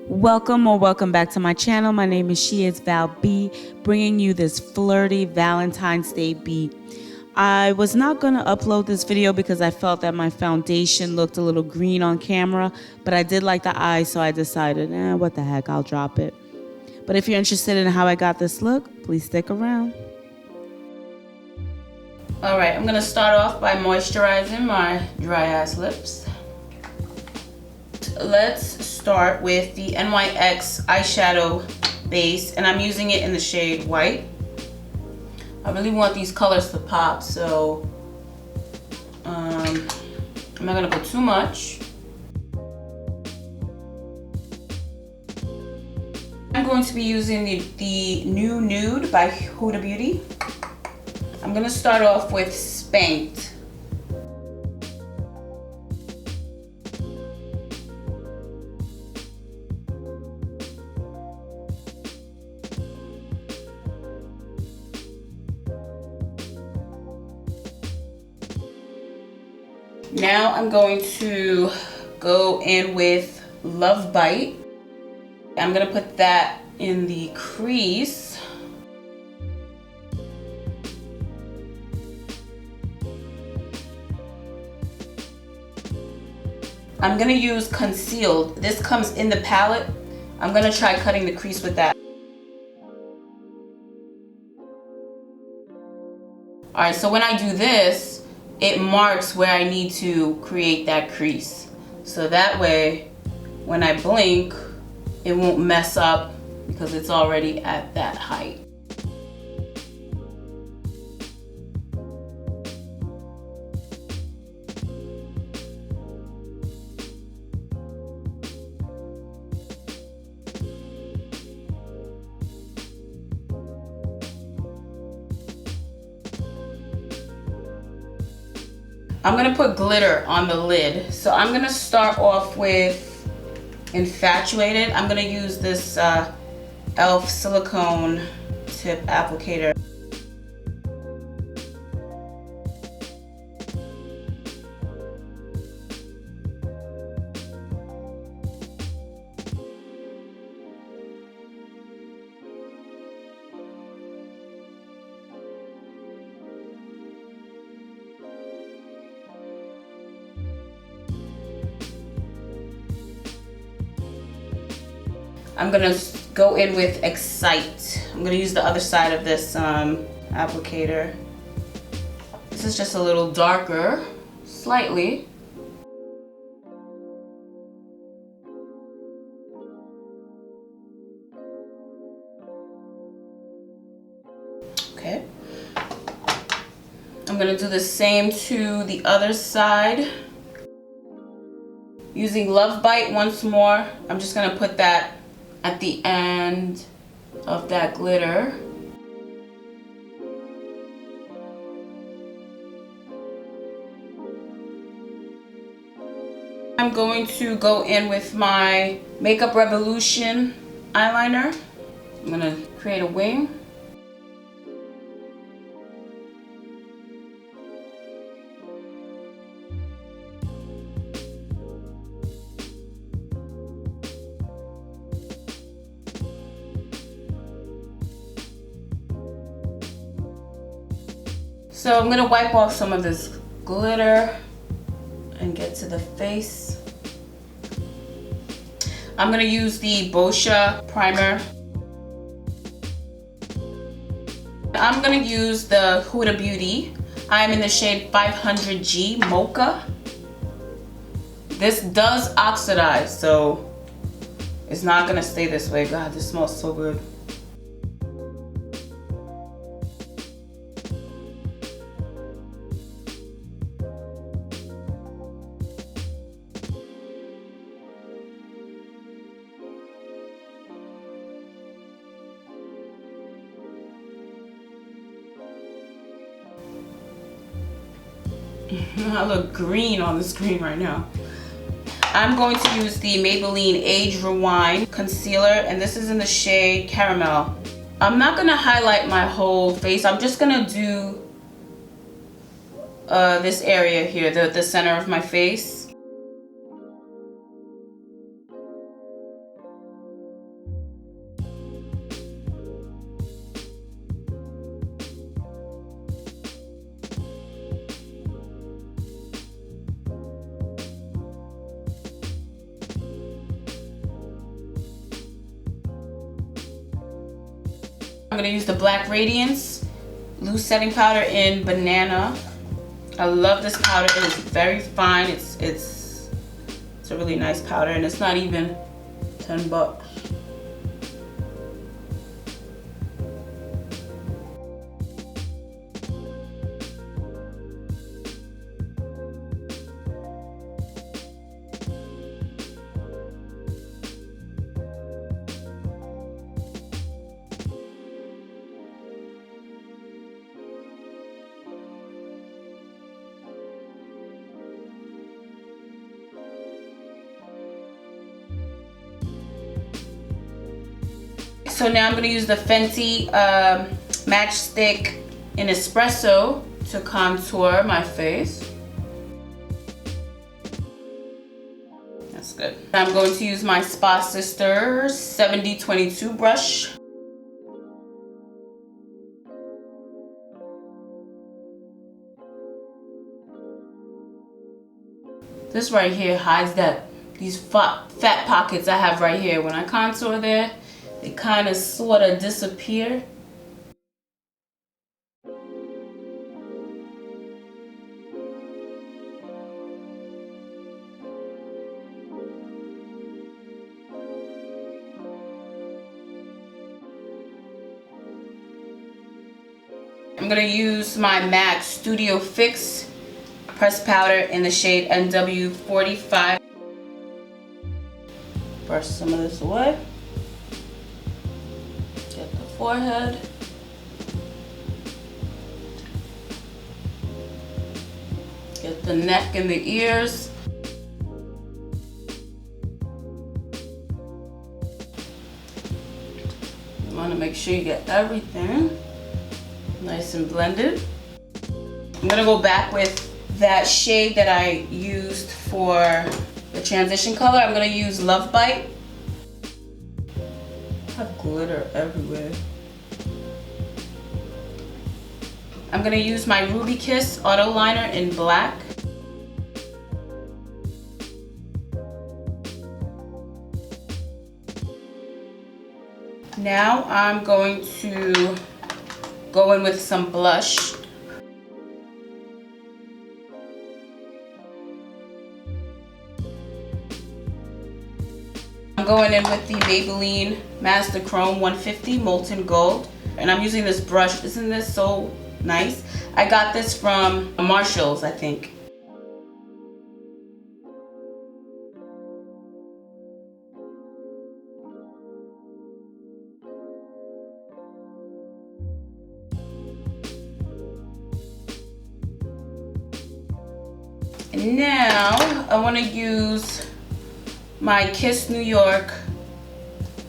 Welcome or welcome back to my channel. My name is Val B, bringing you this flirty Valentine's Day beat. I was not going to upload this video because I felt that my foundation looked a little green on camera, but I did like the eyes, so I decided, what the heck, I'll drop it. But if you're interested in how I got this look, please stick around. Alright, I'm going to start off by moisturizing my dry ass lips. Let's start with the NYX eyeshadow base, and I'm using it in the shade white. I really want these colors to pop, so I'm not gonna put too much. I'm going to be using the new Nude by Huda Beauty. I'm gonna start off with Spanked. Now I'm going to go in with Love Bite. I'm gonna put that in the crease. I'm gonna use Concealed. This comes in the palette. I'm gonna try cutting the crease with that. All right, so when I do this, it marks where I need to create that crease. So that way, when I blink, it won't mess up because it's already at that height. I'm gonna put glitter on the lid. So I'm gonna start off with Infatuated. I'm gonna use this e.l.f. silicone tip applicator. I'm gonna go in with Excite. I'm gonna use the other side of this applicator. This is just a little darker, slightly. Okay. I'm gonna do the same to the other side. Using Love Bite once more, I'm just gonna put that at the end of that glitter. I'm going to go in with my Makeup Revolution eyeliner. I'm gonna create a wing. So I'm gonna wipe off some of this glitter and get to the face. I'm gonna use the Boscia primer. I'm gonna use the Huda Beauty. I'm in the shade 500G Mocha. This does oxidize, so it's not gonna stay this way. God, this smells so good. I look green on the screen right now. I'm going to use the Maybelline Age Rewind Concealer, and this is in the shade Caramel. I'm not gonna highlight my whole face. I'm just gonna do this area here, the center of my face. I'm gonna use the Black Radiance loose setting powder in Banana. I love this powder. It is very fine. It's a really nice powder, and it's not even 10 bucks. So now I'm going to use the Fenty Matchstick in Espresso to contour my face. That's good. I'm going to use my Spa Sisters 7022 brush. This right here hides these fat pockets I have right here. When I contour there, they kind of sort of disappear. I'm gonna use my MAC Studio Fix pressed powder in the shade NW45. Brush some of this away. Get the forehead. Get the neck and the ears. You want to make sure you get everything nice and blended. I'm gonna go back with that shade that I used for the transition color. I'm gonna use Love Bite. I have glitter everywhere. I'm gonna use my Ruby Kiss Auto Liner in black. Now I'm going to go in with some blush. I'm going in with the Maybelline MasterChrrome 150 Molten Gold. And I'm using this brush. Isn't this so nice? I got this from Marshall's, I think. And now I want to use my Kiss New York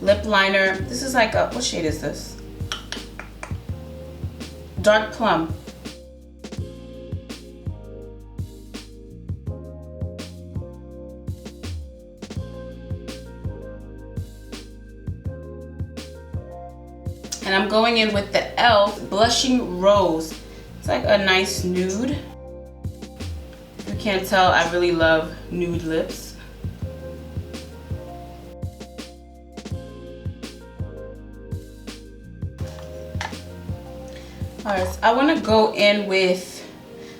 lip liner. This is like a, what shade is this? Dark Plum. And I'm going in with the e.l.f. Blushing Rose. It's like a nice nude. If you can't tell, I really love nude lips. Alright, so I want to go in with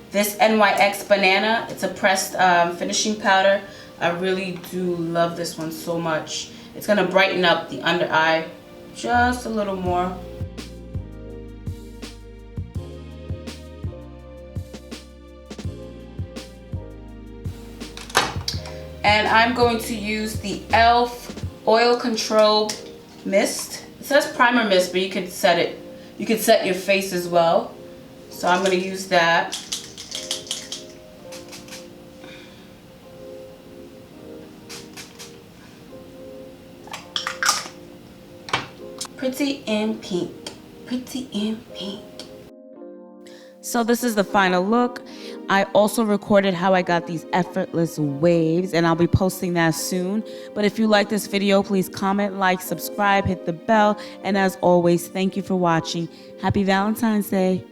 this NYX Banana. It's a pressed finishing powder. I really do love this one so much. It's going to brighten up the under eye just a little more. And I'm going to use the e.l.f. Oil Control Mist. It says primer mist, but you could set it. You could set your face as well. So I'm going to use that. Pretty in pink. Pretty in pink. So this is the final look. I also recorded how I got these effortless waves, and I'll be posting that soon. But if you like this video, please comment, like, subscribe, hit the bell, and as always, thank you for watching. Happy Valentine's Day.